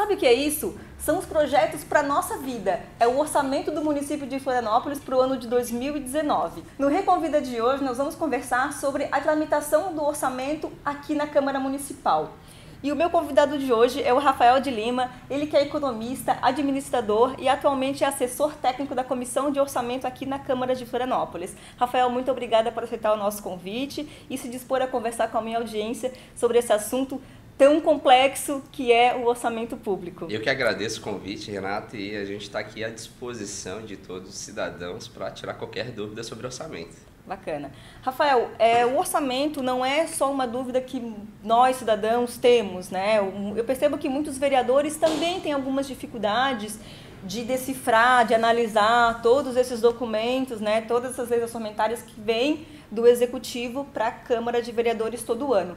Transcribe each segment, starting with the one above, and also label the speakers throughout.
Speaker 1: Sabe o que é isso? São os projetos para a nossa vida. É o orçamento do município de Florianópolis para o ano de 2019. No Reconvida de hoje, nós vamos conversar sobre a tramitação do orçamento aqui na Câmara Municipal. E o meu convidado de hoje é o Rafael de Lima, ele que é economista, administrador e atualmente é assessor técnico da Comissão de Orçamento aqui na Câmara de Florianópolis. Rafael, muito obrigada por aceitar o nosso convite e se dispor a conversar com a minha audiência sobre esse assunto tão complexo que é o orçamento público.
Speaker 2: Eu que agradeço o convite, Renato, e a gente está aqui à disposição de todos os cidadãos para tirar qualquer dúvida sobre orçamento.
Speaker 1: Bacana. Rafael, o orçamento não é só uma dúvida que nós, cidadãos, temos, né? Eu percebo que muitos vereadores também têm algumas dificuldades de decifrar, de analisar todos esses documentos, né? Todas essas leis orçamentárias que vêm do Executivo para a Câmara de Vereadores todo ano.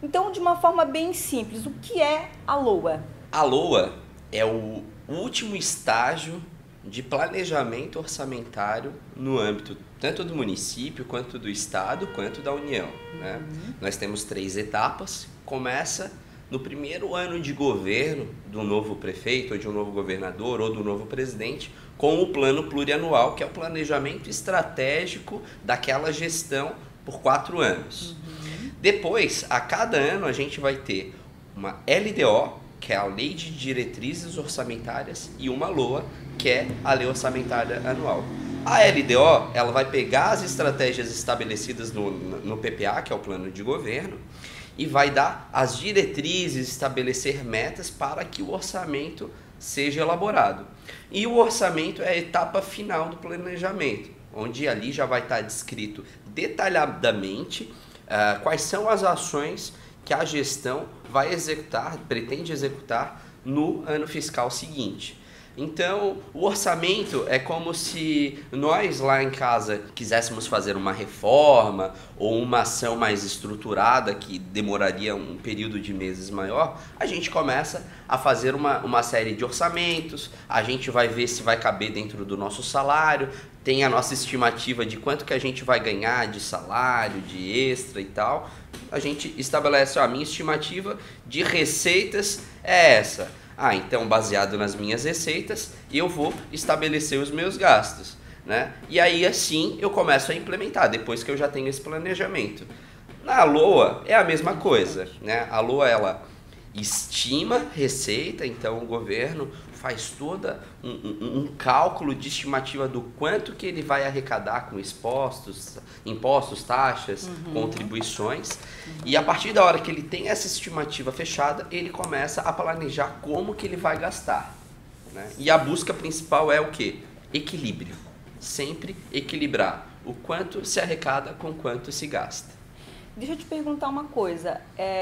Speaker 1: Então, de uma forma bem simples, o que é a LOA?
Speaker 2: A LOA é o último estágio de planejamento orçamentário no âmbito tanto do município, quanto do estado, quanto da União, né? Nós temos 3 etapas. Começa no primeiro ano de governo do novo prefeito, ou de um novo governador, ou do novo presidente, com o plano plurianual, que é o planejamento estratégico daquela gestão por 4 anos. Depois, a cada ano, a gente vai ter uma LDO, que é a Lei de Diretrizes Orçamentárias, e uma LOA, que é a Lei Orçamentária Anual. A LDO, ela vai pegar as estratégias estabelecidas no PPA, que é o Plano de Governo, e vai dar as diretrizes, estabelecer metas para que o orçamento seja elaborado. E o orçamento é a etapa final do planejamento, onde ali já vai estar descrito detalhadamente quais são as ações que a gestão vai executar, pretende executar no ano fiscal seguinte. Então, o orçamento é como se nós lá em casa quiséssemos fazer uma reforma ou uma ação mais estruturada que demoraria um período de meses maior. A gente começa a fazer uma série de orçamentos, a gente vai ver se vai caber dentro do nosso salário, tem a nossa estimativa de quanto que a gente vai ganhar de salário, de extra e tal. A gente estabelece, a minha estimativa de receitas é essa. Então, baseado nas minhas receitas, eu vou estabelecer os meus gastos, né? E aí, assim, eu começo a implementar, depois que eu já tenho esse planejamento. Na LOA, é a mesma coisa, né? A LOA, ela estima receita, então o governo faz todo um cálculo de estimativa do quanto que ele vai arrecadar com impostos, taxas, contribuições. E a partir da hora que ele tem essa estimativa fechada, ele começa a planejar como que ele vai gastar, né? E a busca principal é o quê? Equilíbrio. Sempre equilibrar o quanto se arrecada com quanto se gasta.
Speaker 1: Deixa eu te perguntar uma coisa.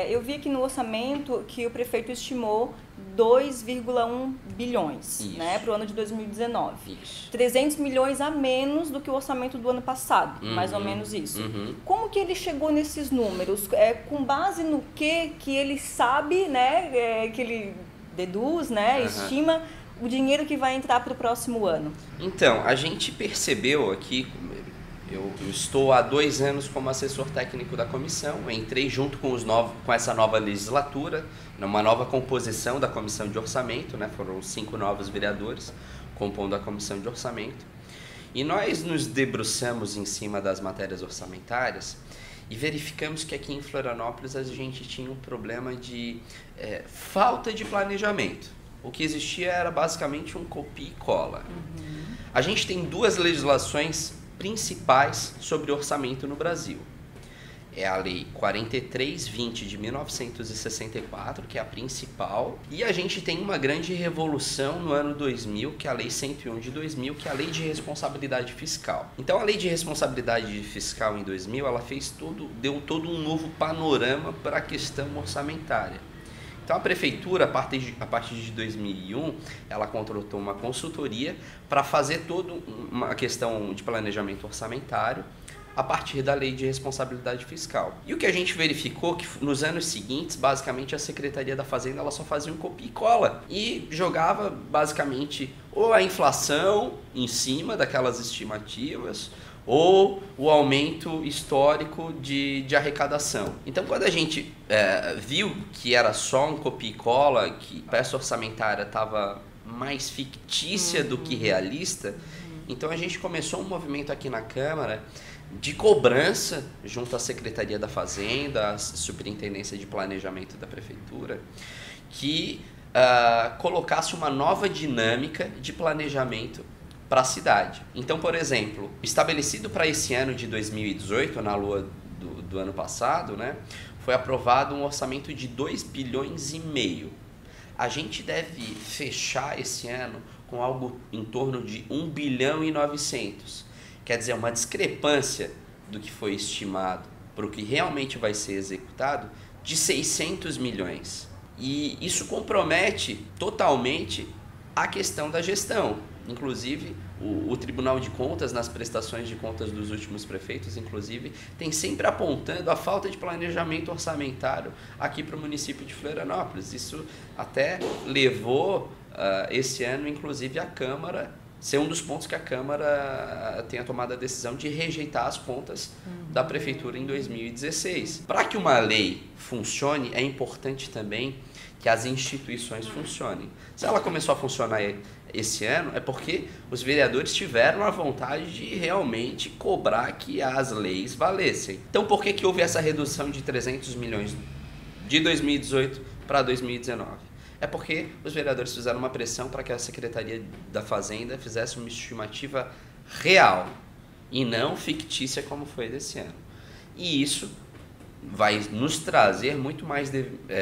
Speaker 1: Eu vi aqui no orçamento que o prefeito estimou 2,1 bilhões, né, para o ano de 2019.
Speaker 2: Isso.
Speaker 1: 300 milhões a menos do que o orçamento do ano passado, mais ou menos isso. Como que ele chegou nesses números? Com base no que ele sabe, né, que ele deduz, né, estima o dinheiro que vai entrar para o próximo ano?
Speaker 2: Então, a gente percebeu aqui... Eu estou há 2 anos como assessor técnico da comissão, entrei junto com essa nova legislatura, numa nova composição da comissão de orçamento, né? Foram 5 novos vereadores compondo a comissão de orçamento. E nós nos debruçamos em cima das matérias orçamentárias e verificamos que aqui em Florianópolis a gente tinha um problema de falta de planejamento. O que existia era basicamente um copia e cola. A gente tem 2 legislações principais sobre orçamento no Brasil. É a Lei 4320 de 1964, que é a principal, e a gente tem uma grande revolução no ano 2000, que é a Lei 101 de 2000, que é a Lei de Responsabilidade Fiscal. Então, a Lei de Responsabilidade Fiscal em 2000, ela deu todo um novo panorama para a questão orçamentária. Então, a prefeitura, a partir de 2001, ela contratou uma consultoria para fazer toda uma questão de planejamento orçamentário a partir da Lei de Responsabilidade Fiscal. E o que a gente verificou que nos anos seguintes, basicamente, a Secretaria da Fazenda ela só fazia um copia e cola e jogava, basicamente, ou a inflação em cima daquelas estimativas, ou o aumento histórico de arrecadação. Então, quando a gente viu que era só um copia e cola, que a peça orçamentária estava mais fictícia do que realista, então a gente começou um movimento aqui na Câmara de cobrança junto à Secretaria da Fazenda, à Superintendência de Planejamento da Prefeitura, que colocasse uma nova dinâmica de planejamento para a cidade. Então, por exemplo, estabelecido para esse ano de 2018, na lua do ano passado, né, foi aprovado um orçamento de 2,5 bilhões. A gente deve fechar esse ano com algo em torno de 1,9 bilhão. Quer dizer, uma discrepância do que foi estimado para o que realmente vai ser executado de 600 milhões. E isso compromete totalmente a questão da gestão. Inclusive, o Tribunal de Contas, nas prestações de contas dos últimos prefeitos, inclusive, tem sempre apontando a falta de planejamento orçamentário aqui para o município de Florianópolis. Isso até levou esse ano, inclusive, a Câmara, ser um dos pontos que a Câmara tenha tomado a decisão de rejeitar as contas da Prefeitura em 2016. Para que uma lei funcione, é importante também que as instituições funcionem. Se ela começou a funcionar esse ano, é porque os vereadores tiveram a vontade de realmente cobrar que as leis valessem. Então, por que houve essa redução de 300 milhões de 2018 para 2019? É porque os vereadores fizeram uma pressão para que a Secretaria da Fazenda fizesse uma estimativa real e não fictícia como foi desse ano. E isso vai nos trazer muito mais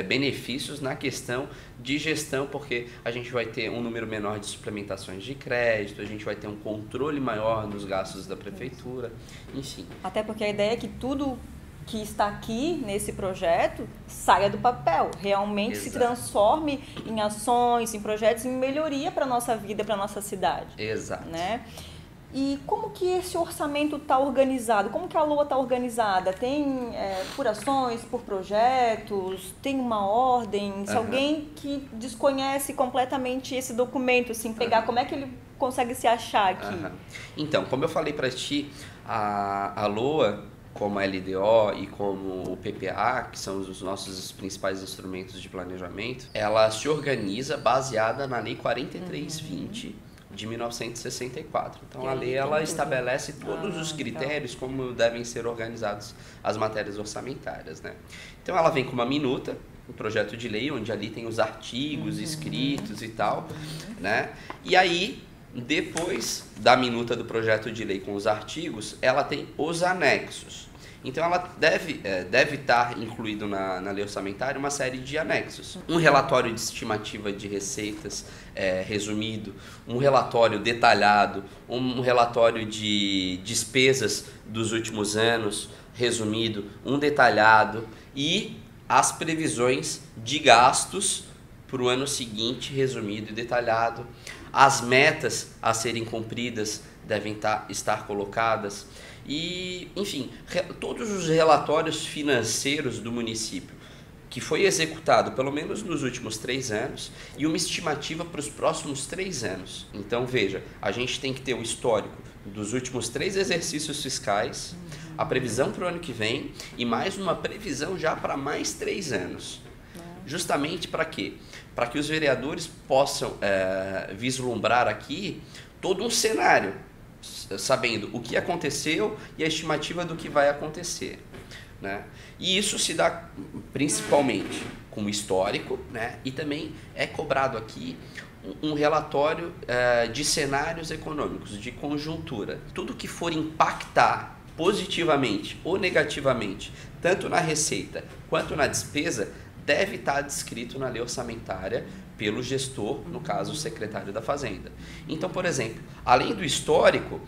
Speaker 2: benefícios na questão de gestão, porque a gente vai ter um número menor de suplementações de crédito, a gente vai ter um controle maior nos gastos da prefeitura, enfim.
Speaker 1: Até porque a ideia é que tudo que está aqui nesse projeto saia do papel, realmente se transforme em ações, em projetos, em melhoria para a nossa vida, para a nossa cidade.
Speaker 2: Exato.
Speaker 1: Né? E como que esse orçamento está organizado? Como que a LOA está organizada? Tem por ações, por projetos? Tem uma ordem? Se alguém que desconhece completamente esse documento, assim, pegar, como é que ele consegue se achar aqui?
Speaker 2: Então, como eu falei para ti, a LOA, como a LDO e como o PPA, que são os nossos principais instrumentos de planejamento, ela se organiza baseada na Lei 4320, de 1964. Então, a lei ela estabelece todos os critérios como devem ser organizados as matérias orçamentárias, né? Então, ela vem com uma minuta, um projeto de lei, onde ali tem os artigos escritos e tal, né? E aí, depois da minuta do projeto de lei com os artigos, ela tem os anexos. Então, ela deve estar incluído na lei orçamentária uma série de anexos. Um relatório de estimativa de receitas resumido, um relatório detalhado, um relatório de despesas dos últimos anos resumido, um detalhado e as previsões de gastos para o ano seguinte resumido e detalhado. As metas a serem cumpridas devem estar colocadas. E, enfim, todos os relatórios financeiros do município que foi executado pelo menos nos últimos 3 anos e uma estimativa para os próximos 3 anos. Então, veja, a gente tem que ter o histórico dos últimos 3 exercícios fiscais, a previsão para o ano que vem e mais uma previsão já para mais 3 anos. Justamente para quê? Para que os vereadores possam vislumbrar aqui todo um cenário, sabendo o que aconteceu e a estimativa do que vai acontecer, né? E isso se dá principalmente com o histórico, né? E também é cobrado aqui um relatório de cenários econômicos, de conjuntura. Tudo que for impactar positivamente ou negativamente, tanto na receita quanto na despesa, deve estar descrito na lei orçamentária pelo gestor, no caso o secretário da Fazenda. Então, por exemplo, além do histórico,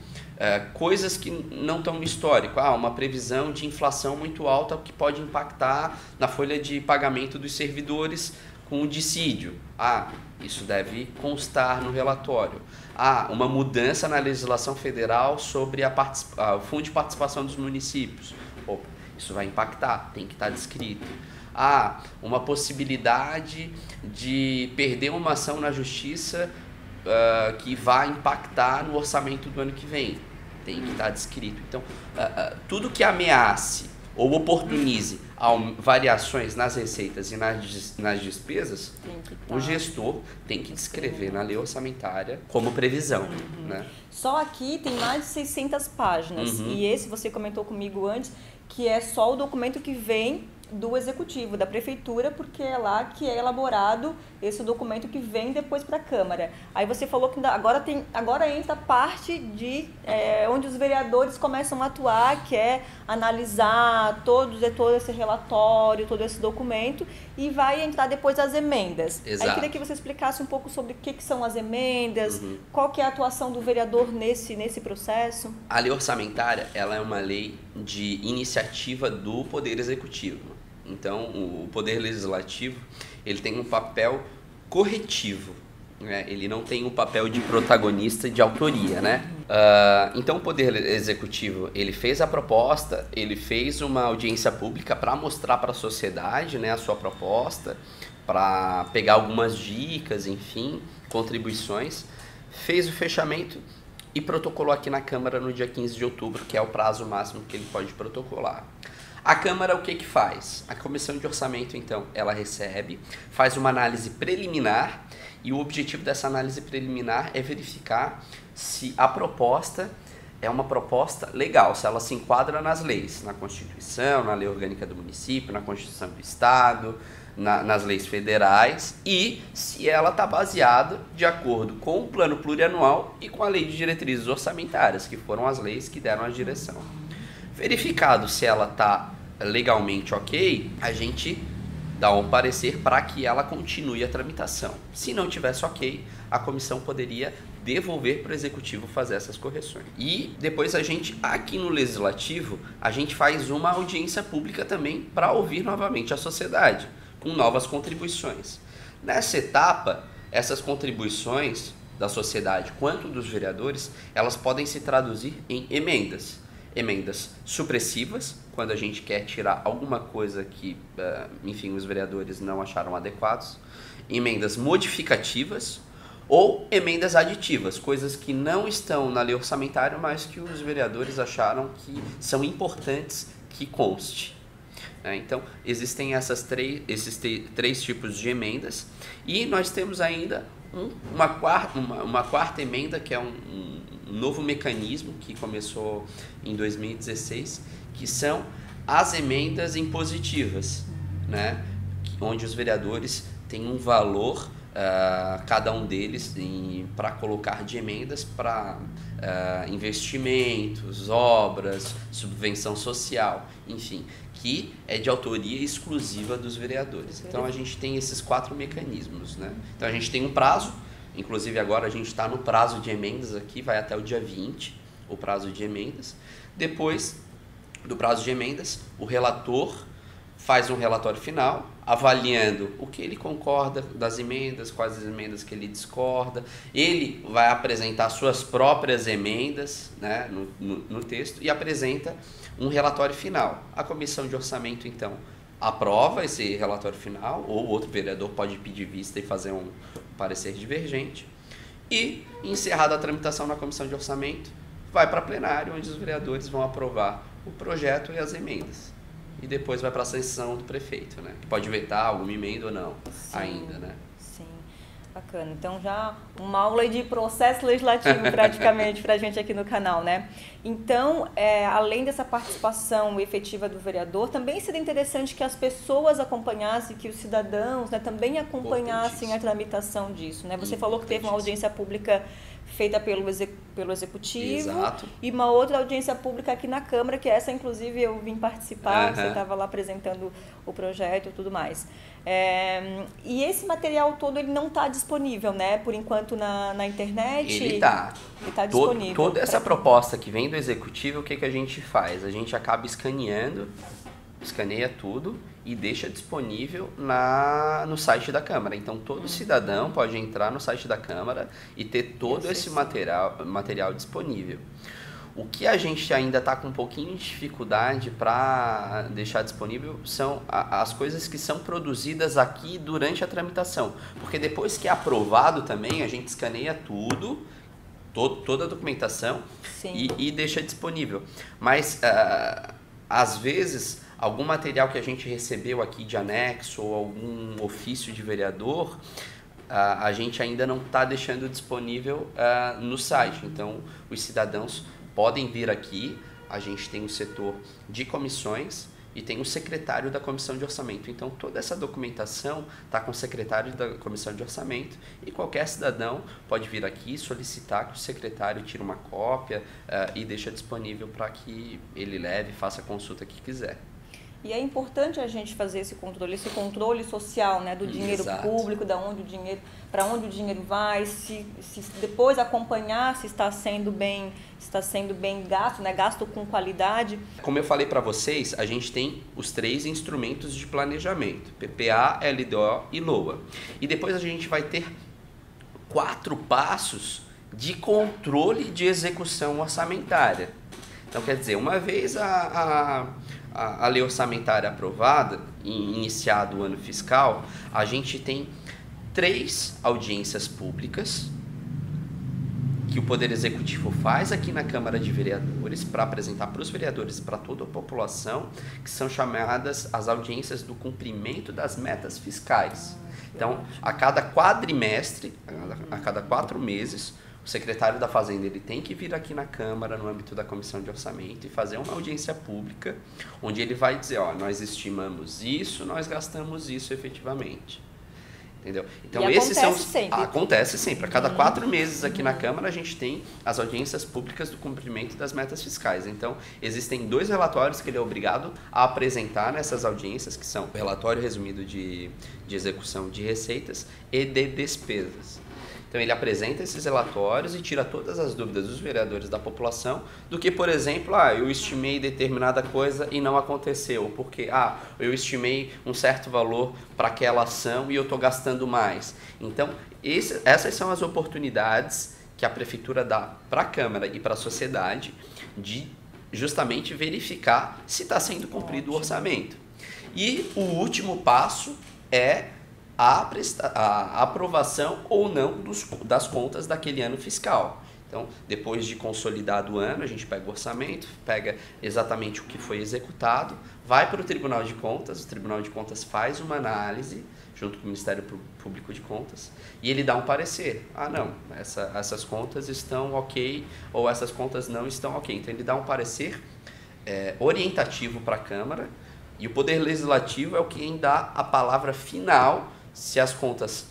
Speaker 2: coisas que não estão no histórico, uma previsão de inflação muito alta que pode impactar na folha de pagamento dos servidores com o dissídio. Isso deve constar no relatório. Uma mudança na legislação federal sobre o Fundo de Participação dos Municípios. Isso vai impactar, tem que estar descrito. Uma possibilidade de perder uma ação na justiça que vai impactar no orçamento do ano que vem. Tem que estar descrito. Então, tudo que ameace ou oportunize variações nas receitas e nas despesas, o gestor tem que descrever na lei orçamentária como previsão. Né?
Speaker 1: Só aqui tem mais de 600 páginas. E esse você comentou comigo antes, que é só o documento que vem do executivo, da prefeitura, porque é lá que é elaborado esse documento que vem depois para a Câmara. Aí você falou que agora entra a parte de onde os vereadores começam a atuar, que é analisar todo esse relatório, todo esse documento, e vai entrar depois as emendas.
Speaker 2: Exato.
Speaker 1: Aí eu queria que você explicasse um pouco sobre o que são as emendas, qual que é a atuação do vereador nesse processo.
Speaker 2: A lei orçamentária, ela é uma lei de iniciativa do Poder Executivo. Então, o Poder Legislativo, ele tem um papel corretivo, né? Ele não tem um papel de protagonista de autoria, né? Então, o Poder Executivo, ele fez a proposta, ele fez uma audiência pública para mostrar para a sociedade, né, a sua proposta, para pegar algumas dicas, enfim, contribuições, fez o fechamento e protocolou aqui na Câmara no dia 15 de outubro, que é o prazo máximo que ele pode protocolar. A Câmara o que faz? A Comissão de Orçamento, então, ela recebe, faz uma análise preliminar e o objetivo dessa análise preliminar é verificar se a proposta é uma proposta legal, se ela se enquadra nas leis, na Constituição, na Lei Orgânica do Município, na Constituição do Estado, nas leis federais e se ela está baseada de acordo com o Plano Plurianual e com a Lei de Diretrizes Orçamentárias, que foram as leis que deram a direção. Verificado se ela está legalmente ok, a gente dá um parecer para que ela continue a tramitação. Se não tivesse ok, a comissão poderia devolver para o executivo fazer essas correções. E depois a gente, aqui no Legislativo, a gente faz uma audiência pública também para ouvir novamente a sociedade, com novas contribuições. Nessa etapa, essas contribuições da sociedade quanto dos vereadores, elas podem se traduzir em emendas. Emendas supressivas, quando a gente quer tirar alguma coisa que, enfim, os vereadores não acharam adequados. Emendas modificativas ou emendas aditivas, coisas que não estão na lei orçamentária, mas que os vereadores acharam que são importantes que conste. Então, existem esses três tipos de emendas e nós temos ainda uma quarta emenda, que é um novo mecanismo que começou em 2016, que são as emendas impositivas, né? Onde os vereadores têm um valor, cada um deles, para colocar de emendas para investimentos, obras, subvenção social, enfim, que é de autoria exclusiva dos vereadores. Então a gente tem esses 4 mecanismos, né? Então a gente tem um prazo, inclusive agora a gente está no prazo de emendas aqui, vai até o dia 20, o prazo de emendas. Depois do prazo de emendas, o relator faz um relatório final, avaliando o que ele concorda das emendas, quais as emendas que ele discorda. Ele vai apresentar suas próprias emendas, né, no texto e apresenta um relatório final. A Comissão de Orçamento, então, aprova esse relatório final, ou outro vereador pode pedir vista e fazer um parecer divergente. E, encerrada a tramitação na Comissão de Orçamento, vai para plenário, onde os vereadores vão aprovar o projeto e as emendas. E depois vai para a sanção do prefeito, né? Que pode vetar alguma emenda ou não, sim, ainda, né?
Speaker 1: Sim, bacana. Então já uma aula de processo legislativo praticamente para a gente aqui no canal, né? Então, além dessa participação efetiva do vereador, também seria interessante que as pessoas acompanhassem, que os cidadãos, né, também acompanhassem a tramitação disso, né? Você falou que teve uma audiência pública feita pelo Executivo. Exato. E uma outra audiência pública aqui na Câmara, que essa, inclusive, eu vim participar, você estava lá apresentando o projeto e tudo mais. E esse material todo, ele não está disponível, né, por enquanto, na internet?
Speaker 2: Ele está.
Speaker 1: Ele está disponível.
Speaker 2: Toda essa proposta que vem do Executivo, o que a gente faz? A gente acaba escaneia tudo e deixa disponível no site da Câmara. Então, todo cidadão pode entrar no site da Câmara e ter todo esse material disponível. O que a gente ainda está com um pouquinho de dificuldade para deixar disponível são as coisas que são produzidas aqui durante a tramitação. Porque depois que é aprovado também, a gente escaneia tudo toda a documentação e deixa disponível. Mas, às vezes, algum material que a gente recebeu aqui de anexo ou algum ofício de vereador, a gente ainda não está deixando disponível no site. Então, os cidadãos podem vir aqui, a gente tem o setor de comissões e tem o secretário da Comissão de Orçamento. Então, toda essa documentação está com o secretário da Comissão de Orçamento e qualquer cidadão pode vir aqui solicitar que o secretário tire uma cópia e deixe disponível para que ele leve e faça a consulta que quiser.
Speaker 1: E é importante a gente fazer esse controle social, né, do dinheiro público, para onde o dinheiro vai, se depois acompanhar se está sendo bem gasto, né, gasto com qualidade.
Speaker 2: Como eu falei para vocês, a gente tem os 3 instrumentos de planejamento: PPA, LDO e LOA. E depois a gente vai ter 4 passos de controle de execução orçamentária. Então, quer dizer, uma vez a lei orçamentária aprovada e iniciado o ano fiscal, a gente tem 3 audiências públicas que o Poder Executivo faz aqui na Câmara de Vereadores para apresentar para os vereadores e para toda a população, que são chamadas as audiências do cumprimento das metas fiscais. Então, a cada quadrimestre, a cada 4 meses, o secretário da Fazenda ele tem que vir aqui na Câmara, no âmbito da Comissão de Orçamento, e fazer uma audiência pública, onde ele vai dizer, nós estimamos isso, nós gastamos isso efetivamente. Entendeu? Então, acontece sempre. A cada 4 meses aqui na Câmara, a gente tem as audiências públicas do cumprimento das metas fiscais. Então, existem 2 relatórios que ele é obrigado a apresentar nessas audiências, que são o relatório resumido de execução de receitas e de despesas. Então, ele apresenta esses relatórios e tira todas as dúvidas dos vereadores da população do que, por exemplo, eu estimei determinada coisa e não aconteceu, porque eu estimei um certo valor para aquela ação e eu estou gastando mais. Então, essas são as oportunidades que a Prefeitura dá para a Câmara e para a sociedade de justamente verificar se está sendo cumprido o orçamento. E o último passo é a aprovação ou não das contas daquele ano fiscal. Então, depois de consolidado o ano, a gente pega o orçamento, pega exatamente o que foi executado, vai para o Tribunal de Contas, o Tribunal de Contas faz uma análise, junto com o Ministério Público de Contas, e ele dá um parecer. Não, essas contas estão ok, ou essas contas não estão ok. Então, ele dá um parecer orientativo para a Câmara, e o Poder Legislativo é quem dá a palavra final se as contas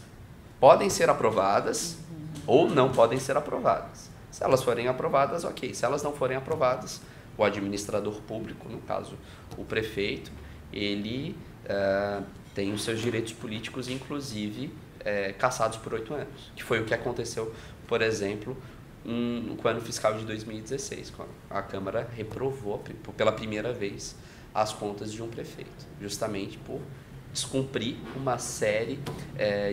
Speaker 2: podem ser aprovadas ou não podem ser aprovadas. Se elas forem aprovadas, ok. Se elas não forem aprovadas, o administrador público, no caso o prefeito, ele tem os seus direitos políticos, inclusive cassados por 8 anos. Que foi o que aconteceu, por exemplo, no ano fiscal de 2016, quando a Câmara reprovou pela primeira vez as contas de um prefeito, justamente por descumprir uma série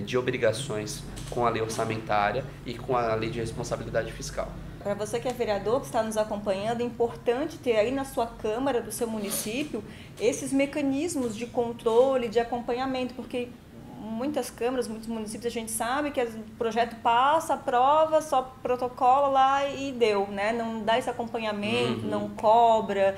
Speaker 2: de obrigações com a lei orçamentária e com a lei de responsabilidade fiscal.
Speaker 1: Para você que é vereador, que está nos acompanhando, é importante ter aí na sua Câmara do seu município esses mecanismos de controle, de acompanhamento, porque muitas câmaras, muitos municípios, a gente sabe que o projeto passa, aprova, só protocola lá e deu, né? Não dá esse acompanhamento, não cobra.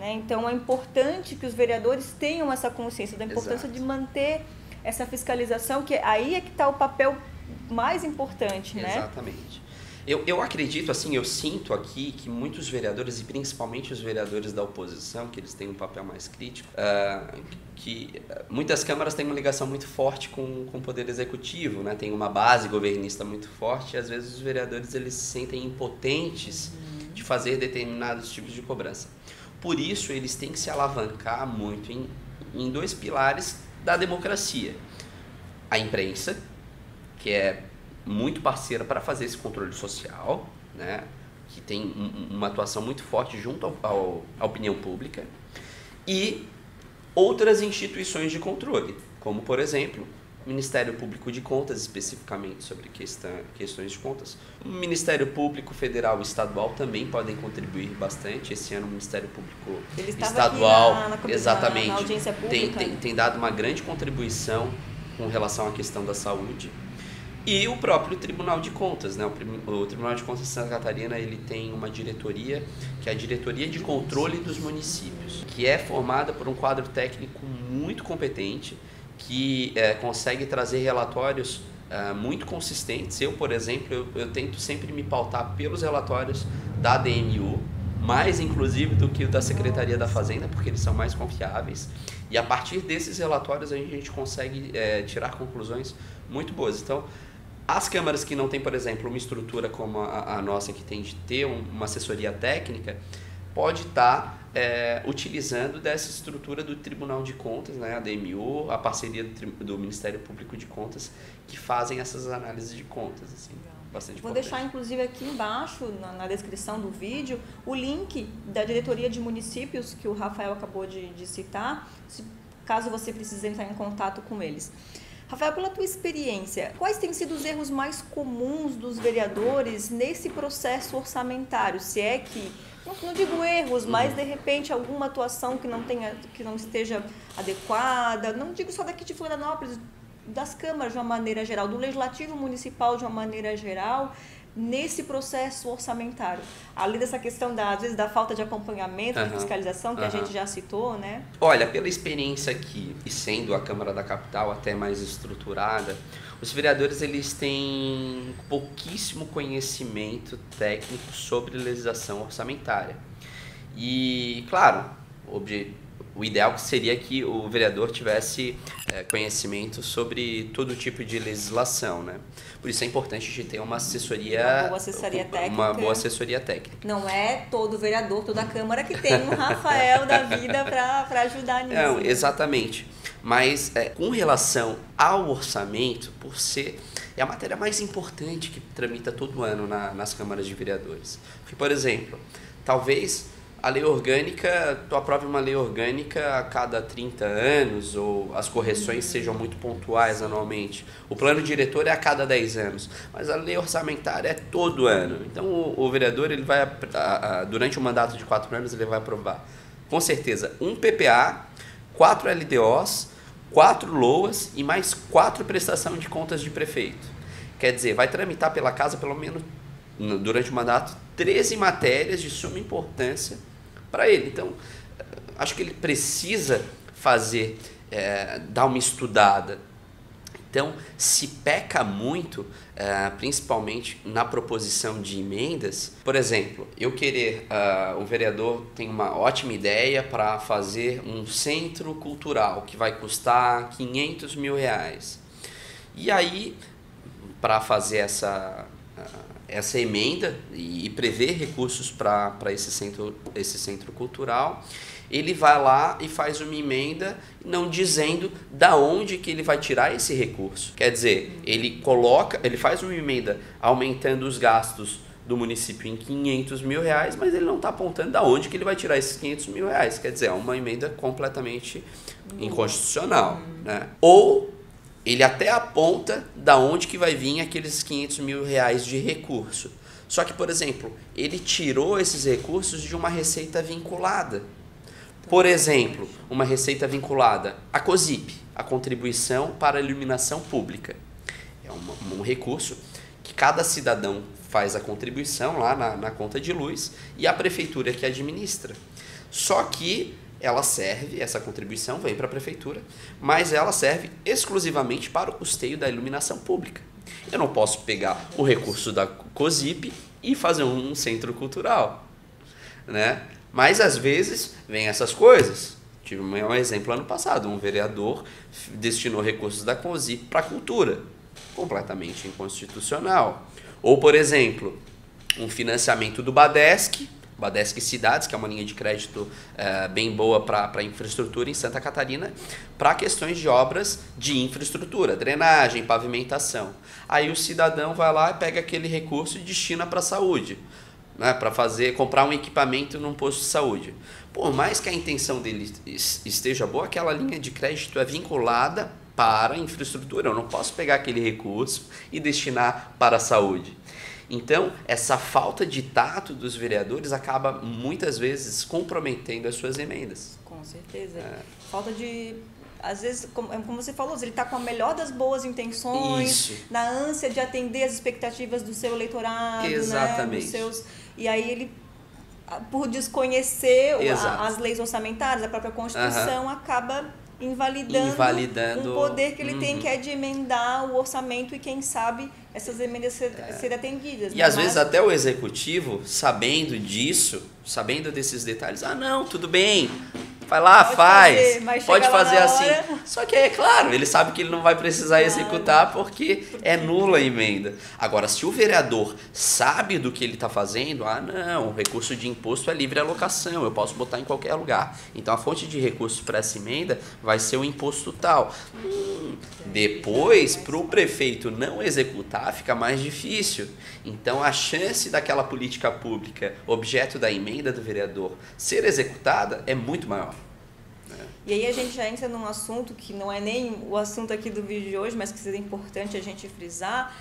Speaker 1: Então, é importante que os vereadores tenham essa consciência da importância de manter essa fiscalização, que aí é que está o papel mais importante, né?
Speaker 2: Exatamente. Eu acredito, assim, eu sinto aqui que muitos vereadores, e principalmente os vereadores da oposição, que eles têm um papel mais crítico, que muitas câmaras têm uma ligação muito forte com o Poder Executivo, né? Tem uma base governista muito forte, e às vezes os vereadores eles se sentem impotentes de fazer determinados tipos de cobrança. Por isso, eles têm que se alavancar muito em 2 pilares da democracia. A imprensa, que é muito parceira para fazer esse controle social, né? Que tem uma atuação muito forte junto à opinião pública, e outras instituições de controle, como, por exemplo, o Ministério Público de Contas, especificamente sobre questões de contas. O Ministério Público Federal e Estadual também podem contribuir bastante. Esse ano o Ministério Público Estadual
Speaker 1: na audiência pública,
Speaker 2: tem dado uma grande contribuição com relação à questão da saúde. E o próprio Tribunal de Contas, né? O Tribunal de Contas de Santa Catarina, ele tem uma diretoria, que é a Diretoria de Controle dos Municípios, que é formada por um quadro técnico muito competente, que consegue trazer relatórios muito consistentes. Eu, por exemplo, eu tento sempre me pautar pelos relatórios da ADMU, mais inclusive do que o da Secretaria da Fazenda, porque eles são mais confiáveis. E a partir desses relatórios a gente consegue tirar conclusões muito boas. Então, as câmaras que não têm, por exemplo, uma estrutura como a nossa, que tem de ter uma assessoria técnica, pode estar utilizando dessa estrutura do Tribunal de Contas, né, a DMU, a parceria do Ministério Público de Contas, que fazem essas análises de contas. Assim, bastante
Speaker 1: Vou
Speaker 2: importante.
Speaker 1: deixar, inclusive, aqui embaixo, na descrição do vídeo, o link da Diretoria de Municípios, que o Rafael acabou de citar, caso você precise entrar em contato com eles. Rafael, pela tua experiência, quais têm sido os erros mais comuns dos vereadores nesse processo orçamentário? Se é que, não digo erros, mas de repente alguma atuação que não esteja adequada, não digo só daqui de Florianópolis, das câmaras de uma maneira geral, do Legislativo Municipal de uma maneira geral, nesse processo orçamentário. Além dessa questão, às vezes, da falta de acompanhamento, de fiscalização, que a gente já citou, né?
Speaker 2: Olha, pela experiência aqui, e sendo a Câmara da Capital até mais estruturada, os vereadores eles têm pouquíssimo conhecimento técnico sobre legislação orçamentária. E, claro, o ideal seria que o vereador tivesse conhecimento sobre todo tipo de legislação, né? Por isso é importante a gente ter uma assessoria... Uma boa assessoria técnica.
Speaker 1: Não é todo vereador, toda Câmara que tem um Rafael da vida para ajudar nisso.
Speaker 2: Não, exatamente. Mas com relação ao orçamento, por ser... É a matéria mais importante que tramita todo ano nas câmaras de vereadores. Porque, por exemplo, talvez... A lei orgânica, tu aprova uma lei orgânica a cada 30 anos, ou as correções sejam muito pontuais anualmente. O plano diretor é a cada 10 anos, mas a lei orçamentária é todo ano. Então o vereador, ele vai, durante um mandato de 4 anos, ele vai aprovar, com certeza, um PPA, 4 LDOs, 4 LOAs e mais 4 prestação de contas de prefeito. Quer dizer, vai tramitar pela casa pelo menos, durante o mandato, 13 matérias de suma importância para ele. Então, acho que ele precisa dar uma estudada. Então, se peca muito, principalmente na proposição de emendas, por exemplo, o vereador tem uma ótima ideia para fazer um centro cultural que vai custar R$500 mil. E aí, para fazer essa emenda e prever recursos para esse centro cultural, ele vai lá e faz uma emenda não dizendo da onde que ele vai tirar esse recurso. Quer dizer, ele faz uma emenda aumentando os gastos do município em R$500 mil, mas ele não está apontando da onde que ele vai tirar esses R$500 mil. Quer dizer, é uma emenda completamente inconstitucional, né? Ou ele até aponta da onde que vai vir aqueles R$500 mil de recurso. Só que, por exemplo, ele tirou esses recursos de uma receita vinculada. Por exemplo, uma receita vinculada à COSIP, a Contribuição para a Iluminação Pública. É um recurso que cada cidadão faz a contribuição lá na conta de luz e a prefeitura que administra. Só que essa contribuição vem para a prefeitura, mas ela serve exclusivamente para o custeio da iluminação pública. Eu não posso pegar o recurso da COSIP e fazer um centro cultural, né? Mas às vezes vem essas coisas. Tive um exemplo ano passado, um vereador destinou recursos da COSIP para a cultura, completamente inconstitucional. Ou, por exemplo, um financiamento do Badesc Cidades, que é uma linha de crédito bem boa para infraestrutura em Santa Catarina, para questões de obras de infraestrutura, drenagem, pavimentação. Aí o cidadão vai lá e pega aquele recurso e destina para a saúde, né, para comprar um equipamento num posto de saúde. Por mais que a intenção dele esteja boa, aquela linha de crédito é vinculada para a infraestrutura. Eu não posso pegar aquele recurso e destinar para a saúde. Então, essa falta de tato dos vereadores acaba, muitas vezes, comprometendo as suas emendas.
Speaker 1: Com certeza. Falta de às vezes, como você falou, ele está com a melhor das boas intenções,
Speaker 2: Isso.
Speaker 1: na ânsia de atender as expectativas do seu eleitorado,
Speaker 2: Exatamente.
Speaker 1: né? E aí ele, por desconhecer as leis orçamentárias, a própria Constituição, acaba invalidando um poder que ele tem, que é de emendar o orçamento e, quem sabe, essas emendas serem atendidas.
Speaker 2: E às vezes até o executivo, sabendo disso, sabendo desses detalhes, não, tudo bem, vai lá, pode fazer assim. Só que é claro, ele sabe que ele não vai precisar executar porque é nula a emenda. Agora, se o vereador sabe do que ele está fazendo, não, o recurso de imposto é livre alocação, eu posso botar em qualquer lugar. Então a fonte de recurso para essa emenda vai ser o imposto tal. Depois, para o prefeito não executar, fica mais difícil. Então a chance daquela política pública, objeto da emenda do vereador, ser executada é muito maior.
Speaker 1: E aí a gente já entra num assunto que não é nem o assunto aqui do vídeo de hoje, mas que seria importante a gente frisar,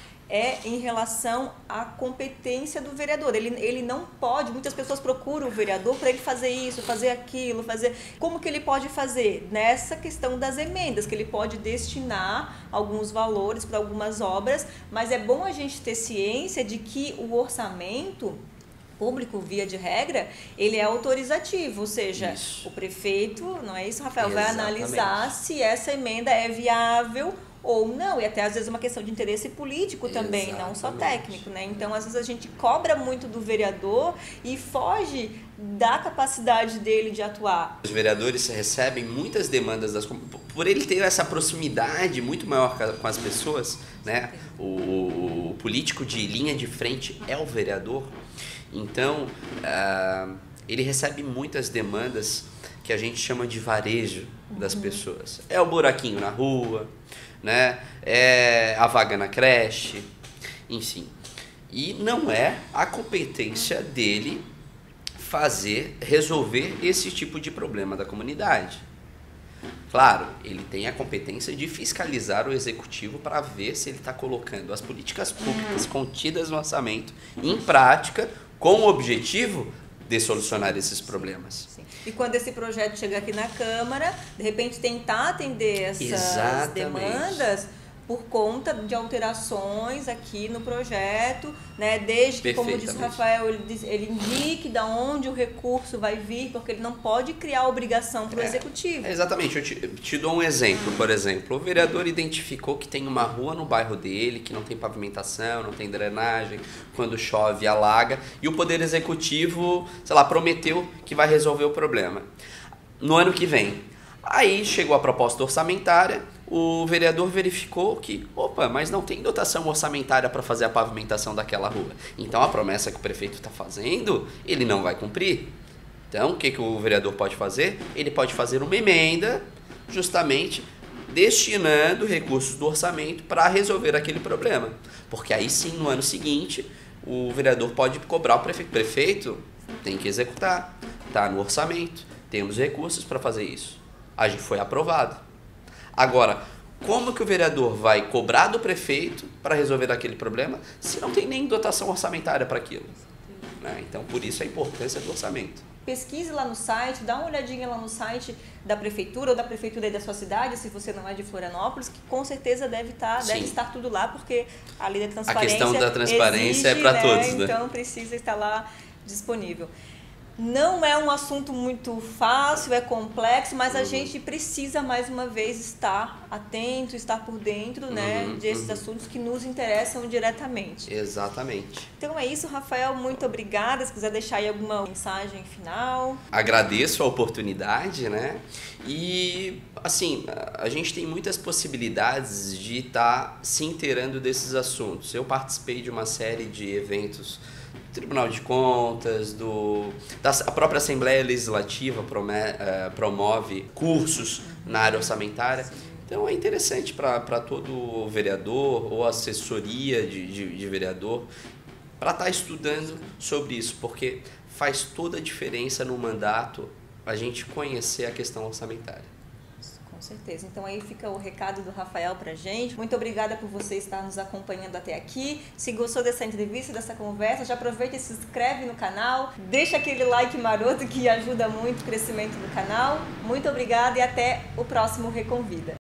Speaker 1: em relação à competência do vereador. Ele não pode, muitas pessoas procuram o vereador para ele fazer isso, fazer aquilo, como que ele pode fazer? Nessa questão das emendas, que ele pode destinar alguns valores para algumas obras, mas é bom a gente ter ciência de que o orçamento público, via de regra, ele é autorizativo, ou seja, o prefeito, não é isso, Rafael, vai analisar se essa emenda é viável ou não, e até às vezes uma questão de interesse político também, não só técnico, né? Então, às vezes a gente cobra muito do vereador e foge da capacidade dele de atuar.
Speaker 2: Os vereadores recebem muitas demandas por ele ter essa proximidade muito maior com as pessoas, né? O político de linha de frente é o vereador. Então, ele recebe muitas demandas que a gente chama de varejo das pessoas. É o buraquinho na rua, né? É a vaga na creche, enfim. E não é a competência dele resolver esse tipo de problema da comunidade. Claro, ele tem a competência de fiscalizar o executivo para ver se ele está colocando as políticas públicas contidas no orçamento em prática, com o objetivo de solucionar esses problemas.
Speaker 1: Sim. E quando esse projeto chegar aqui na Câmara, de repente tentar atender essas demandas por conta de alterações aqui no projeto, né? Desde que, como disse o Rafael, ele indique de onde o recurso vai vir, porque ele não pode criar obrigação para o executivo.
Speaker 2: Exatamente. Eu te dou um exemplo, por exemplo. O vereador identificou que tem uma rua no bairro dele, que não tem pavimentação, não tem drenagem, quando chove alaga, e o Poder Executivo, prometeu que vai resolver o problema no ano que vem. Aí chegou a proposta orçamentária, o vereador verificou que, mas não tem dotação orçamentária para fazer a pavimentação daquela rua. Então a promessa que o prefeito está fazendo, ele não vai cumprir. Então o que o vereador pode fazer? Ele pode fazer uma emenda, justamente destinando recursos do orçamento para resolver aquele problema. Porque aí sim, no ano seguinte, o vereador pode cobrar o prefeito. Prefeito tem que executar, está no orçamento, temos recursos para fazer isso. A gente foi aprovado. Agora, como que o vereador vai cobrar do prefeito para resolver aquele problema se não tem nem dotação orçamentária para aquilo? Né? Então, por isso a importância do orçamento.
Speaker 1: Pesquise lá no site, dá uma olhadinha lá no site da prefeitura ou da prefeitura aí da sua cidade, se você não é de Florianópolis, que com certeza deve estar tudo lá, porque a lei da transparência,
Speaker 2: a questão da transparência exige, é para todos, né?
Speaker 1: Então precisa estar lá disponível. Não é um assunto muito fácil, é complexo, mas a gente precisa, mais uma vez, estar atento, estar por dentro, né, desses assuntos que nos interessam diretamente.
Speaker 2: Exatamente.
Speaker 1: Então é isso, Rafael, muito obrigada. Se quiser deixar aí alguma mensagem final.
Speaker 2: Agradeço a oportunidade, né? E, assim, a gente tem muitas possibilidades de estar se inteirando desses assuntos. Eu participei de uma série de eventos Tribunal de Contas, a própria Assembleia Legislativa promove cursos na área orçamentária. Então é interessante para todo vereador ou assessoria de vereador para estar estudando sobre isso, porque faz toda a diferença no mandato a gente conhecer a questão orçamentária.
Speaker 1: Com Com certeza. Então aí fica o recado do Rafael pra gente. Muito obrigada por você estar nos acompanhando até aqui. Se gostou dessa entrevista, dessa conversa, já aproveita e se inscreve no canal. Deixa aquele like maroto que ajuda muito o crescimento do canal. Muito obrigada e até o próximo Reconvida.